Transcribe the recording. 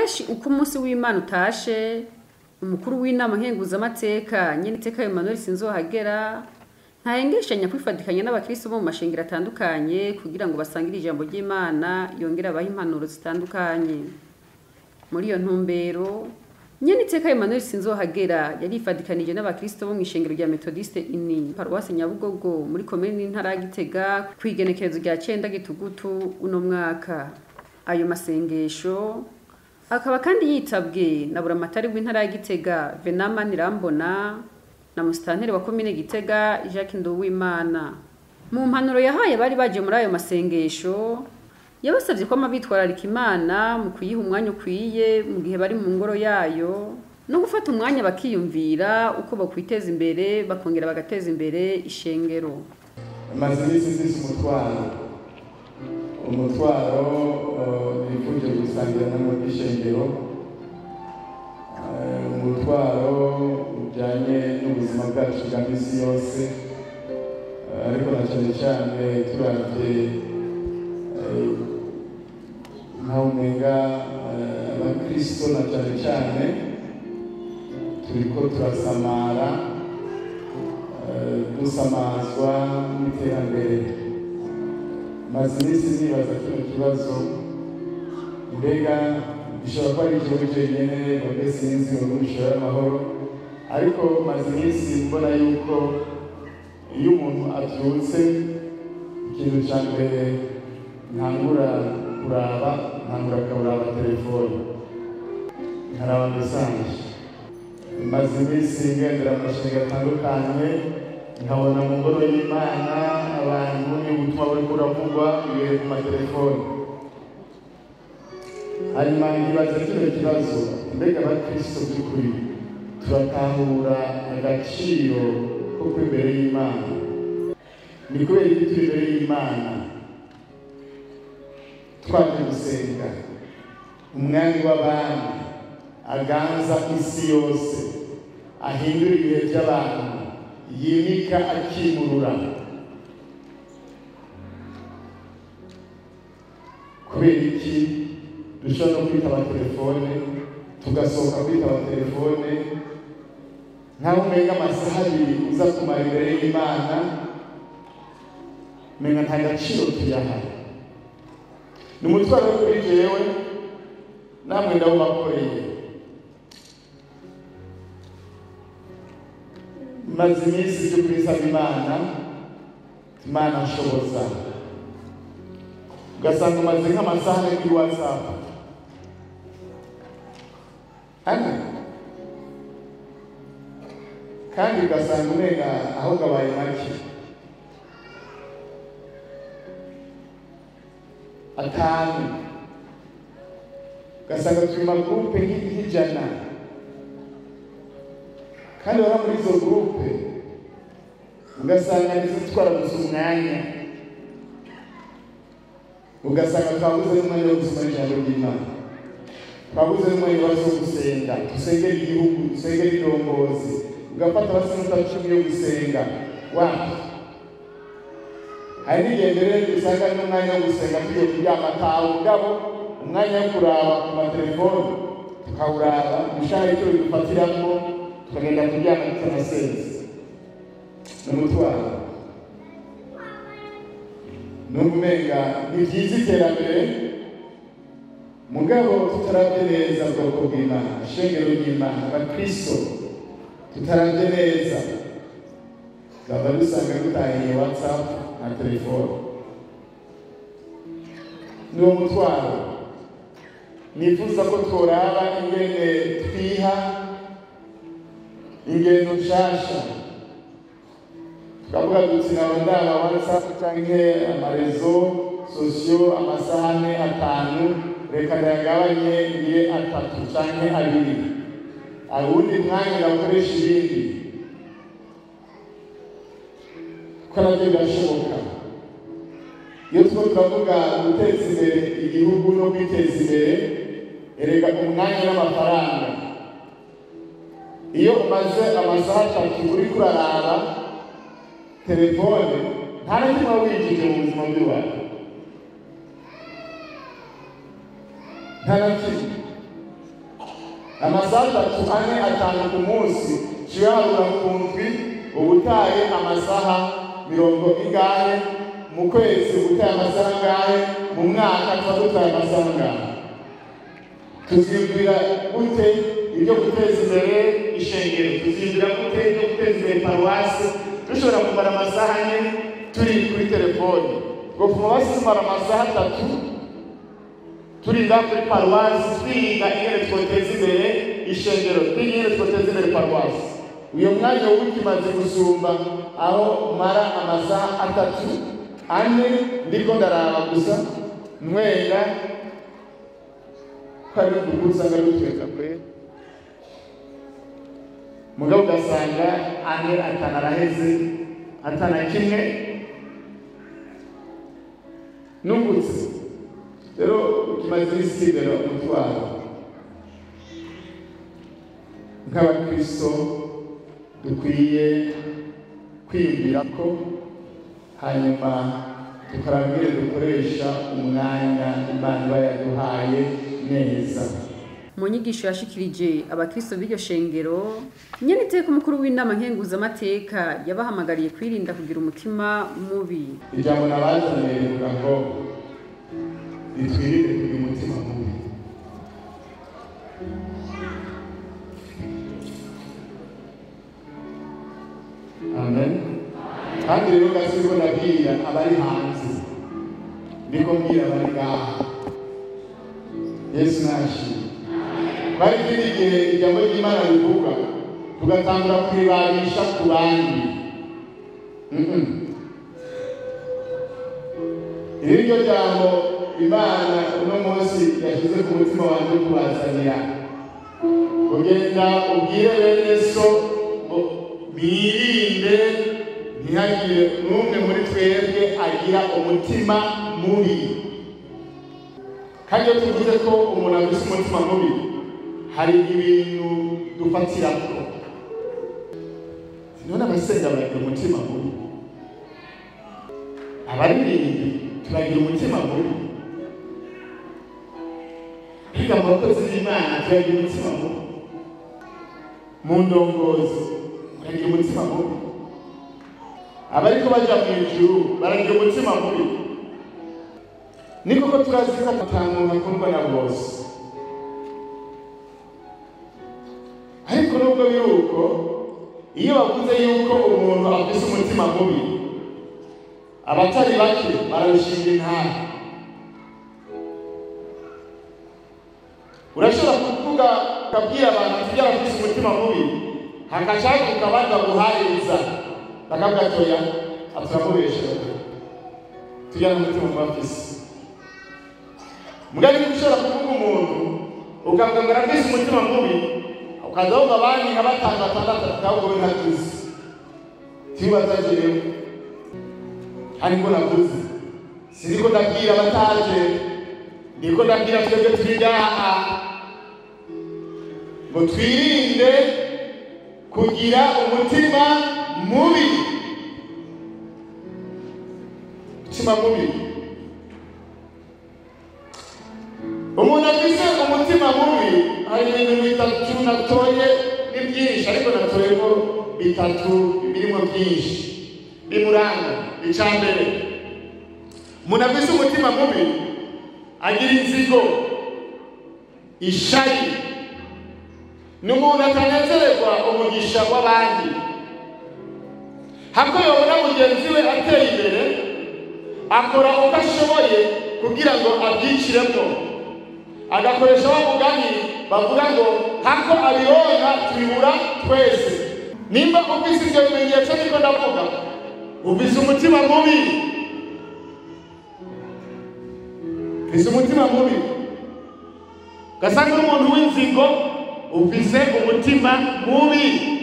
Kenshi uko umunsi w'Imana utashe, Umukuru w'Inama Nkenguzamateka Nyeniteka Emmanuel SINZOHAGERA ntahengeshanya kwifadikanya n'abakristo bo mu mashengero atandukanye kugira ngo basangire ijambo ry'Imana yongere abaha impanuro zitandukanye. Muri iyo ntumbero, Nyeniteka Emmanuel SINZOHAGERA yarifadikanije n'abakristo bo mw'Ishengero rya Méthodiste Unie, Paroisse Nyabugogo muri komine ntara ya Gitega kw'igenekerezo rya 9 Gitugutu uno mwaka. Ayo masengesho akaba kandi yitabwe na buramatari w'intara ya Gitega Venant MANIRAMBONA na musitanteri wa komine Gitega Jacques NDUWIMANA. Mu mpanuro yahaye bari baje muri ayo masengesho, yabasavye ko amabitwararika Imana mu kuyiha umwanya ukwiye mu gihe bari mu ngoro yayo, no gufata umwanya bakiyumvira uko bokwiteza imbere bakongera bagateza imbere ishengero. Amazimisi umutwaro nifuje gusangira namwe b'Ishengero, umutwaro ujanye n'ubuzima bwacu bwa misi yose, ariko na cyane turavye nk'umenga abakristo na cyane turiko turasamara dusamazwa n'iterambere. Maze imisi nibaza kino kibazo mbega bishobora kuba ari ikibazo cyenyene none sinzi ngo bishobora amahoro, ariko maze imisi mbona yuko iyo umuntu avyutse ikintu ca mbere ntangura kuraba telefone nkaraba message. Maze imisi ngendera amashengero atandukanye nkabona mu ngoro y'Imana abantu n'ubutumwa buriko buravugwa bibere ku matelefone. Hanyuma nkibaza kino kibazo, mbega abakristo by'ukuri turatahura agaciro ko kw'imbere y'Imana? Ni kubera iki turi imbere y'Imana twaje gusenga umwami w'abami aganza isi yose, ahindura ibihe by'abantu, yimika akimurura? Kubera iki dushobora no kwitaba telefone, tugasohoka kwitaba telefone nkaho umenga amasaha abiri uza kumara imbere y'Imana, menga nta gaciro tuyaha? Ni umutwaro wo kuri jewe namwe ndawubakoreye. Maze imisi yo kwisaba Imana nshoboza, ugasanga umaze nk'amasaha kuri WhatsApp kandi ugasanga umenga aho gabaye make atanu, ugasanga turi magrupe nk'ijana, kandi waba muri izo grupe ugasanga nizitwara gusa umwanya, ugasanga twabuze n'umwanya wo gusoma ijambo ry'Imana, twabuze n'umwanya wo gusenga, dusengera igihugu, dusengera indongozi, ugafata abasenga 10 yo gusenga wapi? Hari n'igihe mbere usanga n'umwanya wo gusenga tugiye kuryama atawe, mugabo umwanya wo kuraba ku matelefone tukawuraba, dushaka icyo bidufatiramo tukagenda kuryama tutanasenze. N'umutwaro n'umenga ni byiza iterambere, mugabo tutaravye neza ubwoko bw'Imana, ishengero ry'Imana, abakristo tutaravye neza, gaba dusanga dutahiye WhatsApp na telefone. N'uwo mutwaro nifuza ko tworaba ingene twiha ingendo nshasha, tukavuga duti ndaba WhatsApp canke amarezo sosiyo amasahane 5 reka ndayagabanye ngiye 3 canke 2, awundi mwanya ndakoresha ibindi, ko navyo birashoboka. Iyo turavuga guteza imbere igihugu no kwiteza imbere, erega umwanya n'amafaranga. Iyo umaze amasaha 3 uri kuraraba telefone, nta na kimwe winjije mu buzima bwawe, nta na kimwe. amasaha 3 ane atanu ku munsi ciharura ku ndwi ubutaye amasaha 40 mu kwezi ubutaye amasaha ngahe mu mwaka twabutaye amasaha ngahe tuzibwira gute ibyo guteza imbere ishengero tuzibwira gute ibyo guteza imbere paruwasi dushobora kumara amasaha ane turi kuri telefone ngo paruwasi tumara amasaha 3 turinda kuri paruwasi twiga ingene twoteza imbere ishengero ingene twoteza imbere paruwasi uyo mwanya ukimaze gusumba aho mara amasaha 3 ane ndiko ndaraba gusa nwega kari gusanga rutweka kwe mugabo ugasanga ane atanaraheze atana kimwe nungutse rero kimaze isidero umutwaro nk'abakristo dukwiye kwiyumvira ko hanyuma tukarabwire dukoresha umwanya Imana yaduhaye neza. Mu nyigisho yashikirije abakristo b'iryo shengero Nyeniteka umukuru w'Inama Nkenguzamateka yabahamagariye kwirinda kugira umutima mubi. Ijambo nabazaniye rivuga ngo twirinde kugira umutima mubi. Amen. Kandi rero gasiko nabwira abari hanze ndiko mbwira abari ngaha Yesu nashimye bari kiri gihe ijambo ry'Imana rivuga tugatangura kwibabisha ku bandi iryo jambo Imana uno munsi yashyize ku mutima wanjye kubazanira ugenda ubwire bene so birinde ntihagire n'umwe muri twebwe agira umutima mubi. Kandi iyo tuvuze ko umuntu afite umutima mubi hari ibintu dufatirako. None abasenga baragira umutima mubi, abaririmbyi turagira umutima mubi, biga mu bakozi b'Imana turagira umutima mubi, mu ndongozi baragira umutima mubi, abariko baja mu ijuru baragira umutima mubi. Ni koko turazi ko atamuntu akundwa na bose, ariko nubwo biruko iyo bavuze yuko umuntu afise umutima mubi abatari bake barabishinga intara. Urashobora kuvuga ukabwira abantu ati afise umutima mubi hakashaka ukabanza guhaririza bakavuga toya aturabubesha tujyana umutima mubi afise. Mugari ushobora kuvuga umuntu ukavuga ngo arafise umutima mubi ukazavuga abandi nka 5-6 ukabwo ntakizi tibazajerewe ariko navuze siniko ndabwira bataje niko ndabwira twebwe turi ngaha ngo twirinde kugira umutima mubi. Umutima mubi, umuntu afise umutima mubi hari ibintu bitatu natoye ni byinshi ariko natoyemo bitatu birimo byinshi bimuranga. Icambere, umuntu afise umutima mubi agira inzigo, ishari, n'umuntu atanezererwa umugisha w'abandi. Hako yobona mugenzi we ateye imbere akora uko ashoboye kugira ngo abyiciremo, agakoresha wa mugani bavuga ngo hako abironka tubibura twese. Nimba ufise ibyo bimenyetso niko ndavuga ufise umutima mubi, ufise umutima mubi. Gasanga n'umuntu w'inzigo ufise umutima mubi.